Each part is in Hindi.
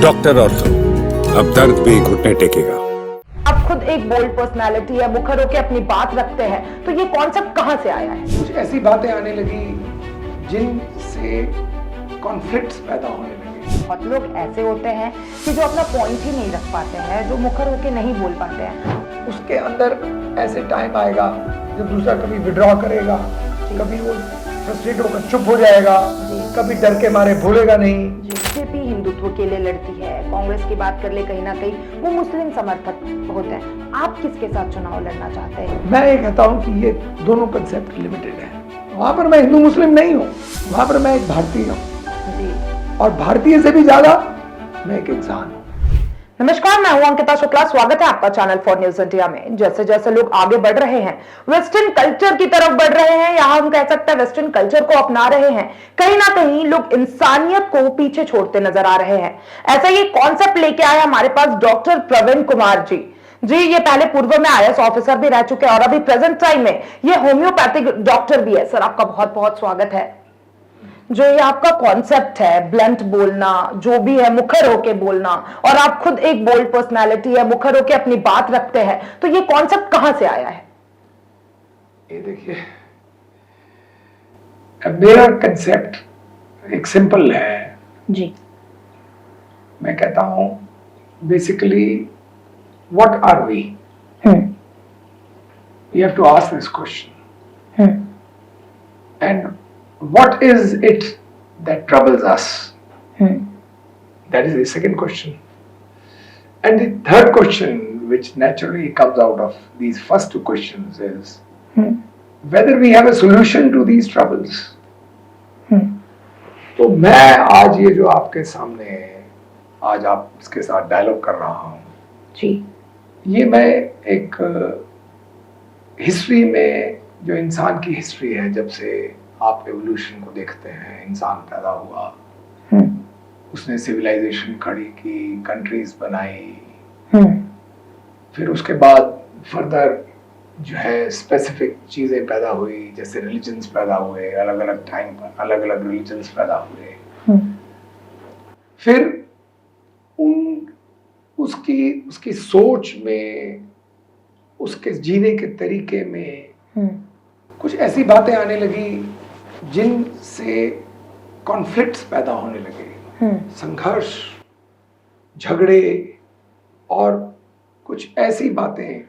डॉक्टर ऑर्थो, अब दर्द भी घुटने टेकेगा। आप खुद एक बोल्ड पर्सनालिटी है, मुखर होकर अपनी बात रखते हैं, तो ये कॉन्सेप्ट कहां से आया है? कुछ ऐसी बातें आने लगी जिनसे कॉन्फ्लिक्ट्स पैदा होने लगे। बहुत लोग ऐसे होते हैं कि जो अपना पॉइंट ही नहीं रख पाते हैं, जो मुखर होकर नहीं बोल पाते हैं। उसके अंदर ऐसे टाइम आएगा जब दूसरा कभी विड्रॉ करेगा, कभी वो फ्रस्ट्रेट होकर चुप हो जाएगा, कभी डर के मारे बोलेगा नहीं। बीजेपी हिंदुत्व के लिए लड़ती है, कांग्रेस की बात कर ले कहीं ना कहीं वो मुस्लिम समर्थक होते हैं। आप किसके साथ चुनाव लड़ना चाहते हैं? मैं ये कहता हूँ कि ये दोनों कंसेप्ट लिमिटेड है। वहां पर मैं हिंदू मुस्लिम नहीं हूँ, वहां पर मैं एक भारतीय हूँ, और भारतीय से भी ज्यादा मैं एक इंसान हूँ। नमस्कार, मैं हूं अंकिता शुक्ला। स्वागत है आपका चैनल फॉर न्यूज इंडिया में। जैसे जैसे लोग आगे बढ़ रहे हैं, वेस्टर्न कल्चर की तरफ बढ़ रहे हैं, या हम कह सकते हैं वेस्टर्न कल्चर को अपना रहे हैं, कहीं ना कहीं लोग इंसानियत को पीछे छोड़ते नजर आ रहे हैं। ऐसा ये कॉन्सेप्ट लेके आए हमारे पास डॉक्टर प्रवीण कुमार जी। ये पहले पूर्व में आईएएस ऑफिसर भी रह चुके हैं और अभी प्रेजेंट टाइम में ये होम्योपैथिक डॉक्टर भी है। सर, आपका बहुत बहुत स्वागत है। जो ये आपका कॉन्सेप्ट है, ब्लंट बोलना, जो भी है, मुखर होके बोलना, और आप खुद एक बोल्ड पर्सनालिटी है, मुखर होके अपनी बात रखते हैं, तो ये कॉन्सेप्ट कहां से आया है? ये देखिए, मेरा कंसेप्ट एक सिंपल है जी। मैं कहता हूं basically what are we, we have to ask this question, and what is it that troubles us? That is the second question. And the third question, which naturally comes out of these first two questions, is whether we have a solution to these troubles. तो मैं आज ये जो आपके सामने आज आप इसके साथ डायलॉग कर रहा हूँ जी, ये मैं एक हिस्ट्री में जो इंसान की हिस्ट्री है, जब से आप एवोल्यूशन को देखते हैं, इंसान पैदा हुआ, उसने सिविलाइजेशन खड़ी की, कंट्रीज बनाई, फिर उसके बाद फर्दर जो है स्पेसिफिक चीजें पैदा हुई, जैसे रिलीजन्स पैदा हुए, अलग अलग टाइम पर अलग अलग रिलीजन्स पैदा हुए, फिर उसकी सोच में, उसके जीने के तरीके में कुछ ऐसी बातें आने लगी जिनसे कॉन्फ्लिक्ट्स पैदा होने लगे, संघर्ष, झगड़े, और कुछ ऐसी बातें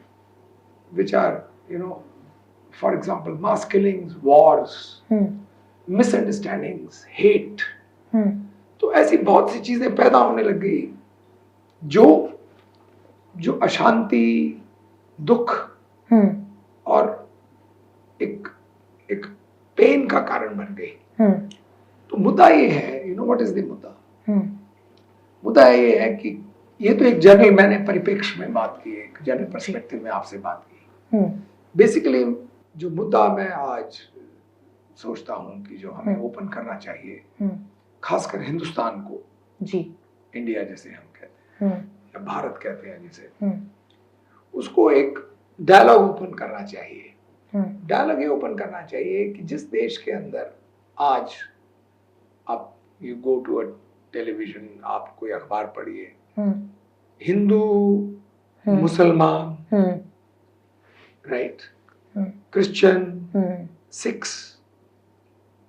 which are, you know, for example, mass killings, wars, misunderstandings, hate, तो ऐसी बहुत सी चीजें पैदा होने लग गई जो अशांति, दुख और एक पेन का कारण बन गई। तो मुद्दा ये है, you know what is the मुद्दा? मुद्दा ये है कि ये तो एक जनरल, मैंने परिप्रेक्ष्य में बात की, एक जनरल पर्सपेक्टिव में आपसे बात की। बेसिकली जो मुद्दा मैं आज सोचता हूँ कि जो हमें ओपन करना चाहिए, खासकर हिंदुस्तान को, जी, इंडिया जैसे हम कहते हैं या भारत कहते हैं जिसे, उसको एक डायलॉग ओपन करना चाहिए। डायलॉग ये ओपन करना चाहिए कि जिस देश के अंदर आज आप you go to a television, आप कोई अखबार पढ़िए, हिंदू, मुसलमान, राइट, क्रिश्चियन, सिख्स,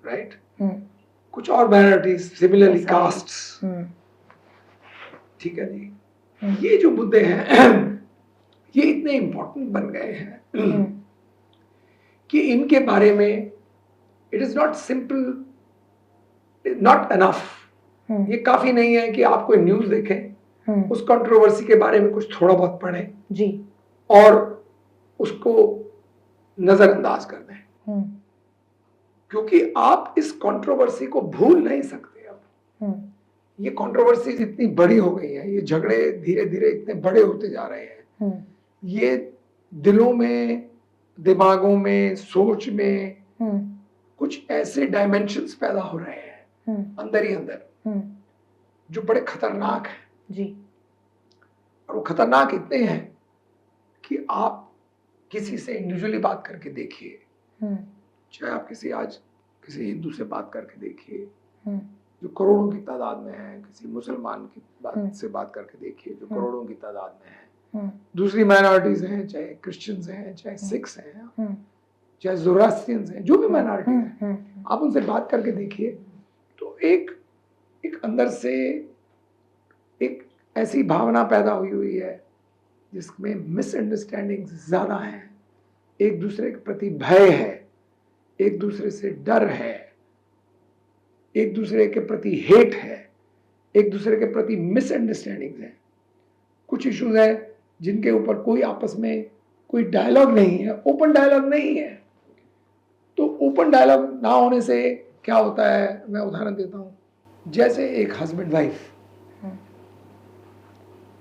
राइट, कुछ और माइनॉरिटीज, सिमिलरली कास्ट्स, ठीक है जी, ये जो मुद्दे हैं ये इतने इंपॉर्टेंट बन गए हैं कि इनके बारे में it is not simple, not enough, ये काफी नहीं है कि आप कोई न्यूज देखें, उस कंट्रोवर्सी के बारे में कुछ थोड़ा बहुत पढ़ें जी, और उसको नजरअंदाज कर दें, क्योंकि आप इस कंट्रोवर्सी को भूल नहीं सकते। अब ये कंट्रोवर्सी इतनी बड़ी हो गई है, ये झगड़े धीरे धीरे इतने बड़े होते जा रहे हैं, ये दिलों में, दिमागों में, सोच में कुछ ऐसे डायमेंशंस पैदा हो रहे हैं अंदर ही अंदर, जो बड़े खतरनाक हैं जी। और वो खतरनाक इतने हैं कि आप किसी से इंडिविजुअली बात करके देखिए, चाहे आप किसी हिंदू से बात करके देखिए, जो करोड़ों की तादाद में है, किसी मुसलमान की बात करके देखिए जो करोड़ों की तादाद में है, दूसरी माइनॉरिटीज हैं, चाहे क्रिश्चियंस हैं, चाहे सिख्स हैं, चाहे ज़ोरास्ट्रियंस हैं, जो भी माइनॉरिटीज हैं, आप उनसे बात करके देखिए तो एक अंदर से एक ऐसी भावना पैदा हुई है जिसमें मिसअंडरस्टैंडिंग ज्यादा है, एक दूसरे के प्रति भय है, एक दूसरे से डर है, एक दूसरे के प्रति हेट है, एक दूसरे के प्रति मिसअंडरस्टैंडिंग है। कुछ इश्यूज है जिनके ऊपर कोई आपस में कोई डायलॉग नहीं है, ओपन डायलॉग नहीं है। तो ओपन डायलॉग ना होने से क्या होता है, मैं उदाहरण देता हूं। जैसे एक हस्बैंड वाइफ,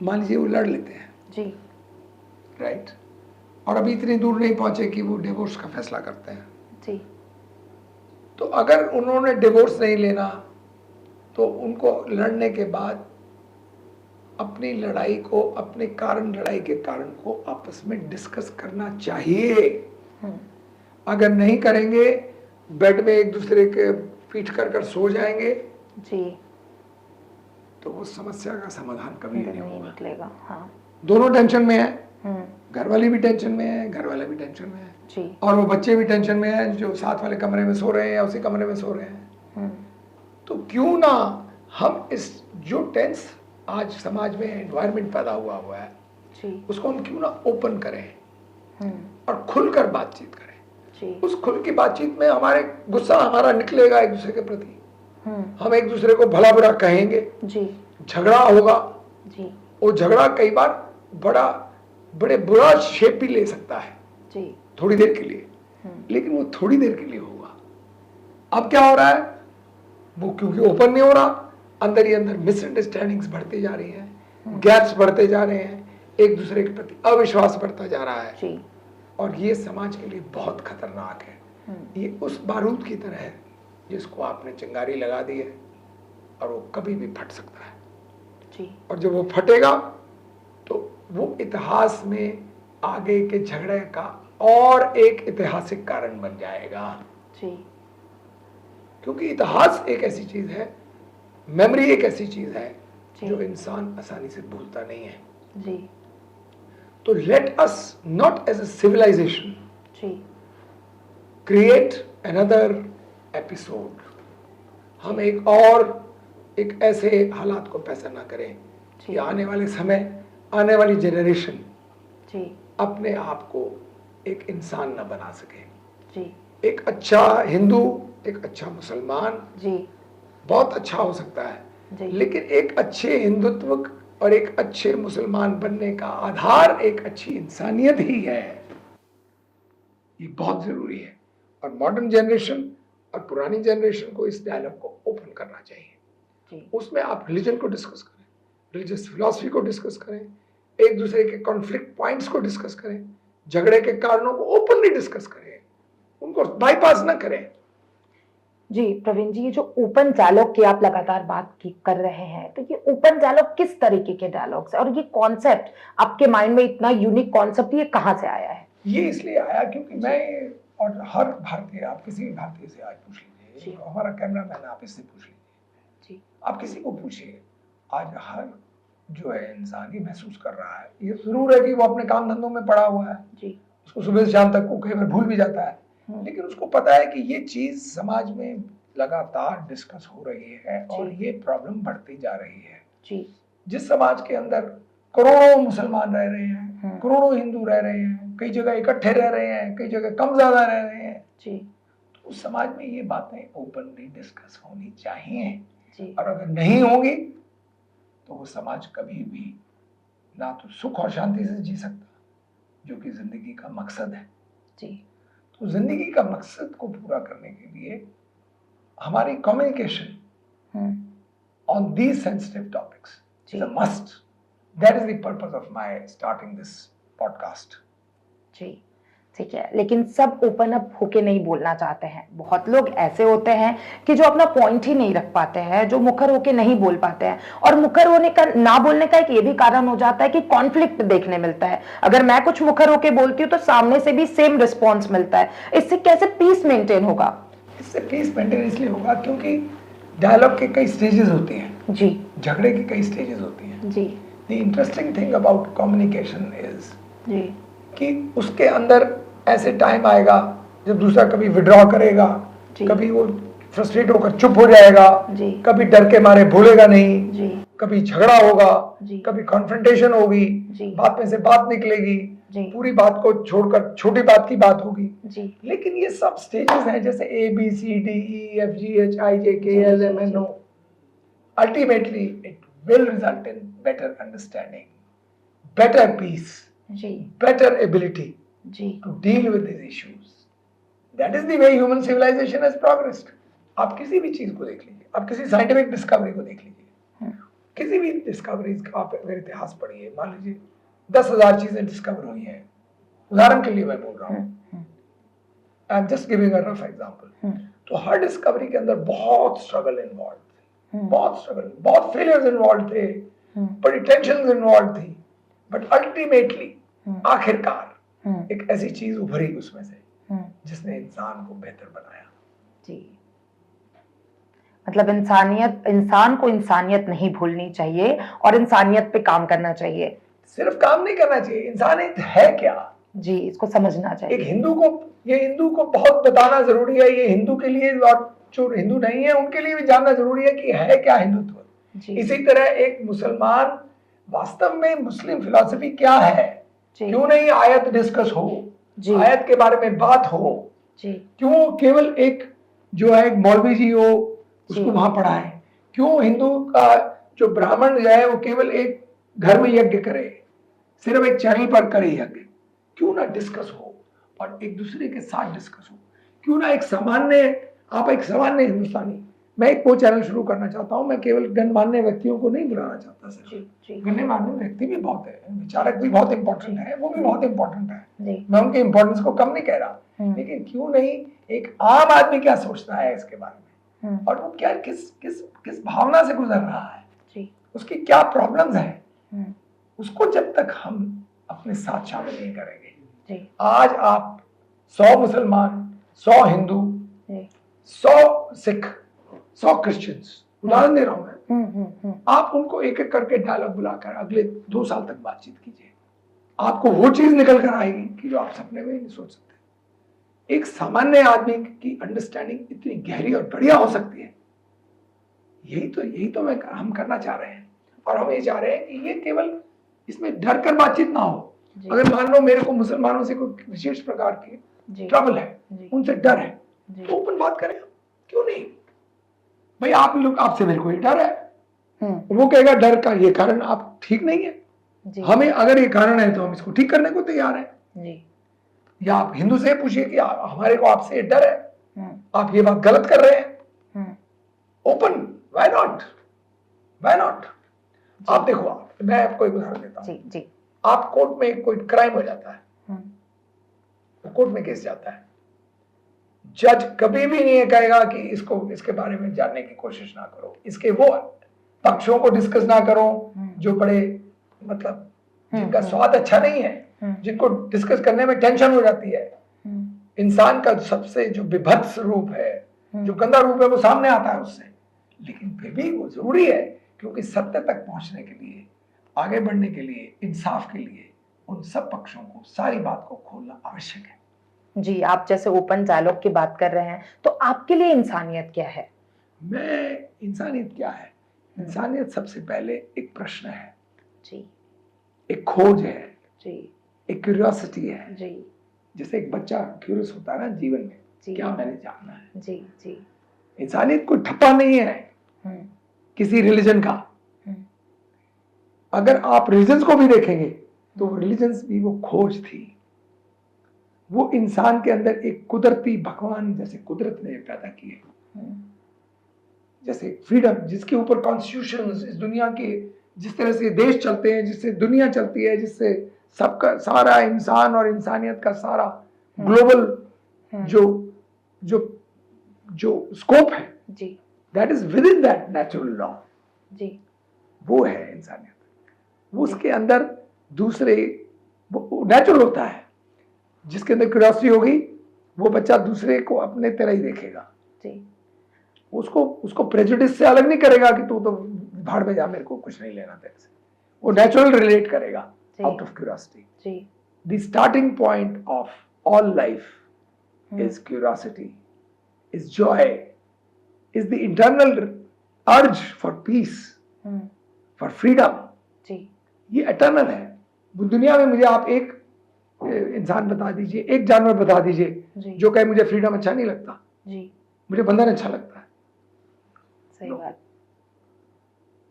मान लीजिए वो लड़ लेते हैं जी, राइट, और अभी इतनी दूर नहीं पहुंचे कि वो डिवोर्स का फैसला करते हैं जी। तो अगर उन्होंने डिवोर्स नहीं लेना तो उनको लड़ने के बाद अपनी लड़ाई को, अपने लड़ाई के कारण को आपस में डिस्कस करना चाहिए। अगर नहीं करेंगे, बेड में एक दूसरे के पीठ कर सो जाएंगे जी, तो वो समस्या का समाधान कभी नहीं निकलेगा। हाँ, दोनों टेंशन में है, घर वाली भी टेंशन में है, घर वाले भी टेंशन में है जी, और वो बच्चे भी टेंशन में है जो साथ वाले कमरे में सो रहे हैं या उसी कमरे में सो रहे हैं। तो क्यों ना हम इस जो टेंस आज समाज में एनवायरनमेंट पैदा हुआ है जी, उसको हम क्यों ना ओपन करें और खुलकर बातचीत करें जी। उस खुल की बातचीत में हमारे गुस्सा हमारा निकलेगा एक दूसरे के प्रति, हम एक दूसरे को भला बुरा कहेंगे जी, झगड़ा होगा जी, वो झगड़ा कई बार बड़े बुरा शेप भी ले सकता है जी, थोड़ी देर के लिए, लेकिन वो थोड़ी देर के लिए होगा। अब क्या हो रहा है, वो क्योंकि ओपन नहीं हो रहा, अंदर ही अंदर मिसअंडरस्टैंडिंग्स बढ़ती जा रही हैं, गैप्स बढ़ते जा रहे हैं, एक दूसरे के प्रति अविश्वास बढ़ता जा रहा है जी। और ये समाज के लिए बहुत खतरनाक है। ये उस बारूद की तरह है जिसको आपने चिंगारी लगा दी है और वो कभी भी फट सकता है जी। और जब वो फटेगा तो वो इतिहास में आगे के झगड़े का और एक ऐतिहासिक कारण बन जाएगा जी। क्योंकि इतिहास एक ऐसी चीज है, मेमोरी एक ऐसी चीज है जो इंसान आसानी से भूलता नहीं है जी। तो let us not as a civilization create another episode. हम एक ऐसे हालात को पैसा ना करें कि आने वाले समय, आने वाली जेनरेशन अपने आप को एक इंसान ना बना सके जी। एक अच्छा हिंदू, एक अच्छा मुसलमान जी बहुत अच्छा हो सकता है जी। लेकिन एक अच्छे हिंदुत्व और एक अच्छे मुसलमान बनने का आधार एक अच्छी इंसानियत ही है। ये बहुत जरूरी है और मॉडर्न जनरेशन और पुरानी जनरेशन को इस डायलॉग को ओपन करना चाहिए जी। उसमें आप रिलीजन को डिस्कस करें, रिलीजियस फिलॉसफी को डिस्कस करें, एक दूसरे के कॉन्फ्लिक्ट पॉइंट्स को डिस्कस करें, झगड़े के कारणों को ओपनली डिस्कस करें, उनको बाईपास ना करें जी। प्रवीण जी, ये जो ओपन डायलॉग की आप लगातार बात कर रहे हैं, तो ये ओपन डायलॉग किस तरीके के डायलॉग्स है और ये कॉन्सेप्ट आपके माइंड में इतना यूनिक कॉन्सेप्ट ये कहाँ से आया है? ये इसलिए आया क्योंकि मैं और हर भारतीय, आप किसी भी भारतीय से आज पूछ लीजिए, हमारा कैमरामैन आप इससे पूछ लीजिए जी, आप किसी को पूछिए, आज हर जो है इंसान ही महसूस कर रहा है। ये जरूर है कि वो अपने काम धंधों में पड़ा हुआ है जी, उसको सुबह से शाम तक कई बार भूल भी जाता है, लेकिन उसको पता है कि ये चीज समाज में लगातार डिस्कस हो रही है और ये प्रॉब्लम बढ़ती जा रही है जी। जिस समाज के अंदर करोड़ों मुसलमान रह रहे हैं, करोड़ों हिंदू रह रहे हैं, कई जगह इकट्ठे रह रहे हैं, कई जगह कम ज्यादा रह रहे हैं जी, तो उस समाज में ये बातें ओपनली डिस्कस होनी चाहिए जी। और अगर नहीं होंगी तो वो समाज कभी भी ना तो सुख और शांति से जी सकता, जो कि जिंदगी का मकसद है जी। तो जिंदगी का मकसद को पूरा करने के लिए हमारी communication on these sensitive topics is a must. That is the purpose of my starting this podcast ji. ठीक है, लेकिन सब ओपन अप होके नहीं बोलना चाहते हैं। बहुत लोग ऐसे होते हैं कि जो अपना पॉइंट ही नहीं रख पाते हैं, जो मुखर होके नहीं बोल पाते हैं, और मुखर होने का, ना बोलने का एक ये भी कारण हो जाता है कि कॉन्फ्लिक्ट देखने मिलता है। अगर मैं कुछ मुखर होके बोलती हूँ तो सामने से भी सेम रिस्पॉन्स मिलता है। इससे कैसे पीस मेंटेन होगा? इससे पीस मेंटेन इसलिए होगा क्योंकि डायलॉग के कई स्टेजेस होते हैं जी झगड़े की कई स्टेजेस होती हैं ji the interesting thing about communication is ji कि उसके अंदर ऐसे टाइम आएगा जब दूसरा कभी विड्रॉ करेगा जी। कभी वो फ्रस्ट्रेट होकर चुप हो जाएगा जी। कभी डर के मारे भूलेगा नहीं जी कभी झगड़ा होगा जी। कभी कॉन्फ्रंटेशन होगी जी। बात में से बात निकलेगी जी। पूरी बात को छोड़कर छोटी बात की बात होगी जी लेकिन ये सब स्टेजेस हैं जैसे ABCDEFGHIJKLMNO ultimately it will result in better understanding better peace ji better ability ji to deal with these issues that is the way human civilization has progressed आप किसी भी चीज को देख लीजिए आप किसी साइंटिफिक डिस्कवरी को देख लीजिए किसी भी डिस्कवरीज का आप अगर इतिहास पढ़िए मान लीजिए 10,000 चीजें डिस्कवर हुई हैं उदाहरण के लिए मैं बोल रहा हूँ I am just giving a rough example तो हर डिस्कवरी के अंदर बहुत स्ट्रगल इन्वॉल्व थे बहुत स्ट्रगल बहुत फेलियर्स इन्वॉल्व थे बड़ी टेंशन इन्वॉल्व थी बट अल्टीमेटली आखिरकार एक ऐसी चीज उभरी उसमें से जिसने इंसान को बेहतर बनाया जी मतलब इंसान को इंसानियत नहीं भूलनी चाहिए और इंसानियत पे काम करना चाहिए सिर्फ काम नहीं करना चाहिए इंसानियत है क्या जी इसको समझना चाहिए एक हिंदू को बहुत बताना जरूरी है ये हिंदू के लिए और जो हिंदू नहीं है उनके लिए भी जानना जरूरी है कि है क्या हिंदुत्व इसी तरह एक मुसलमान वास्तव में मुस्लिम फिलॉसफी क्या है क्यों नहीं आयत डिस्कस हो आयत के बारे में बात हो क्यों केवल एक जो है एक मौलवी जी हो उसको वहां पढ़ाए क्यों हिंदू का जो ब्राह्मण जो है वो केवल एक घर में यज्ञ करे सिर्फ एक चैनल पर करे यज्ञ क्यों ना डिस्कस हो और एक दूसरे के साथ डिस्कस हो क्यों ना एक सामान्य हिंदुस्तानी मैं एक वो चैनल शुरू करना चाहता हूं मैं केवल गणमान्य व्यक्तियों को नहीं बुलाना चाहता सिर्फ गणमान्य व्यक्ति भी बहुत है विचारक भी बहुत इंपॉर्टेंट है वो भी बहुत इंपॉर्टेंट है मैं उनके इंपॉर्टेंस को कम नहीं कह रहा लेकिन क्यों नहीं एक आम आदमी क्या सोचता है इसके बारे में और वो क्या किस भावना से गुजर रहा है उसकी क्या प्रॉब्लम्स है उसको जब तक हम अपने साथ शामिल नहीं करेंगे आज आप 100 मुसलमान 100 हिंदू 100 सिख 100 क्रिश्चियंस उदाहरण दे रहा हूं मैं आप उनको एक एक करके डायलॉग बुलाकर अगले 2 साल तक बातचीत कीजिए आपको वो चीज निकल कर आएगी कि जो आप सपने में नहीं सोच सकते एक सामान्य आदमी की अंडरस्टैंडिंग इतनी गहरी और बढ़िया हो सकती है यही तो हम करना चाह रहे हैं और हम ये चाह रहे हैं कि ये केवल इसमें डर कर बातचीत ना हो अगर मान लो मेरे को मुसलमानों से कोई विशेष प्रकार की ट्रबल है उनसे डर है तो ओपन बात करें क्यों नहीं भाई आप लोग आपसे मेरे को ये डर है वो कहेगा डर का ये कारण आप ठीक नहीं है हमें अगर ये कारण है तो हम इसको ठीक करने को तैयार हैं या आप हिंदू से पूछिए कि हमारे को आपसे ये डर है आप ये बात गलत कर रहे हैं ओपन व्हाई नॉट आप देखो मैं आपको एक उदाहरण देता हूं आप कोर्ट में कोई क्राइम हो जाता है तो कोर्ट में केस जाता है जज कभी भी नहीं कहेगा कि इसके बारे में जानने की कोशिश ना करो इसके वो पक्षों को डिस्कस ना करो जो बड़े मतलब जिनका स्वाद अच्छा नहीं है जिनको डिस्कस करने में टेंशन हो जाती है इंसान का सबसे जो विभत्स रूप है जो गंदा रूप है वो सामने आता है उससे लेकिन फिर भी वो जरूरी है क्योंकि सत्य तक पहुंचने के लिए आगे बढ़ने के लिए इंसाफ के लिए उन सब पक्षों को सारी बात को खोलना आवश्यक है जी आप जैसे ओपन डायलॉग की बात कर रहे हैं तो आपके लिए इंसानियत क्या है इंसानियत क्या है इंसानियत सबसे पहले एक प्रश्न है जी एक खोज है जी एक क्यूरियोसिटी है जी जैसे एक बच्चा क्यूरियस होता है ना जीवन में क्या मैंने जानना है जी इंसानियत कोई ठप्पा नहीं है किसी रिलीजन का अगर आप रिलीजन्स को भी देखेंगे तो रिलीजन्स भी वो खोज थी वो इंसान के अंदर एक कुदरती भगवान जैसे कुदरत ने पैदा किए जैसे फ्रीडम जिसके ऊपर कॉन्स्टिट्यूशन इस दुनिया के जिस तरह से देश चलते हैं जिससे दुनिया चलती है जिससे सबका सारा इंसान और इंसानियत का सारा ग्लोबल जो स्कोप है that is with in that natural law वो है इंसानियत वो उसके अंदर दूसरे नेचुरल होता है जिसके अंदर क्यूरियोसिटी होगी वो बच्चा दूसरे को अपने तरह ही देखेगा उसको उसको प्रेजुडिस से अलग नहीं करेगा कि तू तो भाड़ में जा, मेरे को कुछ नहीं लेना तेरे से। वो नेचुरल रिलेट करेगा out of curiosity. The starting point of all life is curiosity, is Joy, is the internal urge for piece, for freedom. ये एटर्नल है। दुनिया में मुझे आप एक इंसान बता दीजिए, एक जानवर बता दीजिए जो कहे मुझे फ्रीडम अच्छा नहीं लगता, मुझे बंधन अच्छा लगता है। सही बात,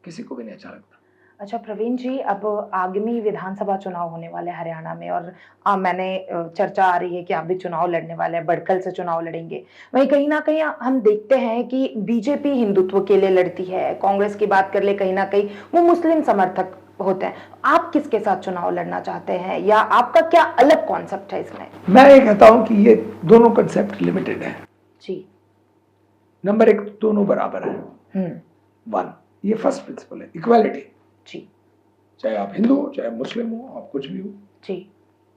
किसी को भी नहीं अच्छा लगता। अच्छा प्रवीण जी, अब आगामी विधानसभा चुनाव होने वाले हरियाणा में, और मैंने चर्चा आ रही है कि आप भी चुनाव लड़ने वाले हैं, बड़कल से चुनाव लड़ेंगे। वहीं कहीं ना कहीं हम देखते हैं कि बीजेपी हिंदुत्व के लिए लड़ती है, कांग्रेस की बात कर ले कहीं ना कहीं वो मुस्लिम समर्थक होते हैं। आप किसके साथ चुनाव लड़ना चाहते हैं, या आपका क्या अलग कॉन्सेप्ट है इसमें? मैं ये कहता हूं कि ये दोनों कॉन्सेप्ट लिमिटेड है जी। नंबर एक, दोनों बराबर है। वन, ये फर्स्ट प्रिंसिपल है, इक्वालिटी जी। चाहे आप हिंदू हो, चाहे मुस्लिम हो, आप कुछ भी हो जी,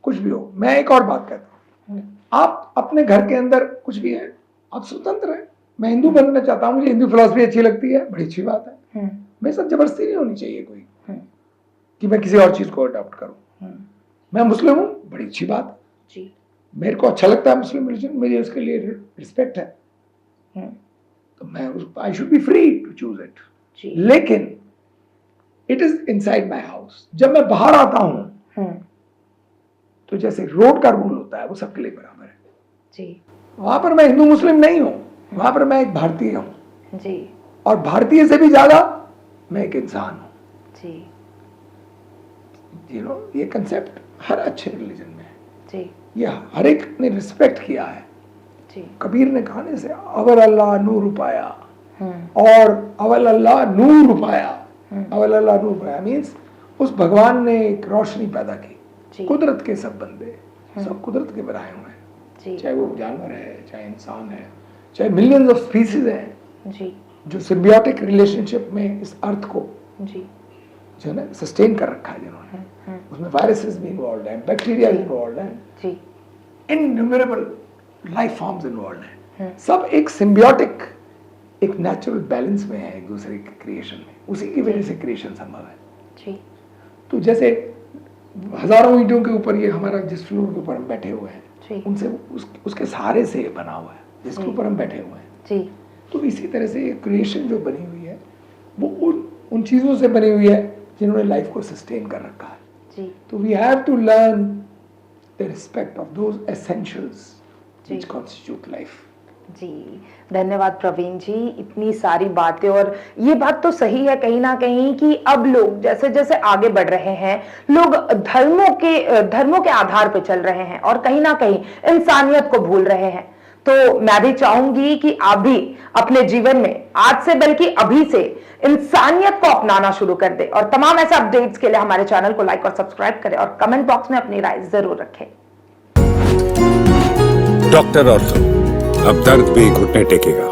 कुछ भी हो। मैं एक और बात कहता हूँ, आप अपने घर के अंदर कुछ भी है, आप स्वतंत्र हैं। मैं हिंदू बनना चाहता हूँ, मुझे हिंदू फिलॉसफी अच्छी लगती है, बड़ी अच्छी बात है। मेरे साथ जबरदस्ती नहीं होनी चाहिए कोई कि मैं किसी और चीज को अडॉप्ट करूं। मैं मुस्लिम हूं, बड़ी अच्छी बात जी। मेरे को अच्छा लगता है मुस्लिम रिलीजन, मुझे उसके लिए रिस्पेक्ट है, तो मैं I should be free to choose it. लेकिन it is inside my house. जब मैं बाहर आता हूं तो जैसे रोड का रूल होता है वो सबके लिए बराबर है जी। वहां पर मैं हिंदू मुस्लिम नहीं हूं, वहां पर मैं एक भारतीय हूं जी। और भारतीय से भी ज्यादा मैं एक इंसान हूं जी। ये कंसेप्ट हर अच्छे रिलीजन में है जी। ये हर एक ने रिस्पेक्ट किया है जी। कबीर ने कहानी से अवल अल्लाह नूर पाया, और अवल अल्लाह नूर पाया, अवल अल्लाह नूर पाया मीन्स उस भगवान ने एक रोशनी पैदा की। कुदरत के सब बंदे सब कुदरत के बनाए हुए हैं, चाहे वो जानवर है, चाहे इंसान है, चाहे मिलियंस ऑफ स्पीसीज हैं जी, जो सिम्बियोटिक रिलेशनशिप में इस अर्थ को जी, जो है ना सस्टेन कर रखा है जिन्होंने। उसमें वायरसेस भी इन्वॉल्व हैं, बैक्टीरिया इन्वॉल्व हैं, जी, इनन्यूमरेबल लाइफ फॉर्म्स इन्वॉल्व हैं। सब एक सिम्बियोटिक, एक नेचुरल बैलेंस में है एक दूसरे के क्रिएशन में। उसी की वजह से क्रिएशन संभव है जी। तो जैसे हजारों ईंटों के ऊपर ये हमारा जिस फ्लोर के ऊपर हम बैठे हुए हैं, उनसे उसके सहारे से ये बना हुआ है जिसके ऊपर हम बैठे हुए हैं जी। तो इसी तरह से ये क्रिएशन जो बनी हुई है वो उन चीज़ों से बनी हुई है जिन्होंने लाइफ को सस्टेन कर रखा है जी। तो we have to learn the respect of those essentials which constitute life. Ji, धन्यवाद प्रवीण जी, इतनी सारी बातें। और ये बात तो सही है कहीं ना कहीं कि अब लोग जैसे जैसे आगे बढ़ रहे हैं, लोग धर्मों के आधार पर चल रहे हैं और कहीं ना कहीं इंसानियत को भूल रहे हैं। तो मैं भी चाहूंगी कि आप भी अपने जीवन में आज से बल्कि अभी से इंसानियत को अपनाना शुरू कर दे। और तमाम ऐसे अपडेट्स के लिए हमारे चैनल को लाइक और सब्सक्राइब करें और कमेंट बॉक्स में अपनी राय जरूर रखें। डॉक्टर ऑर्थो, अब दर्द भी घुटने टेकेगा।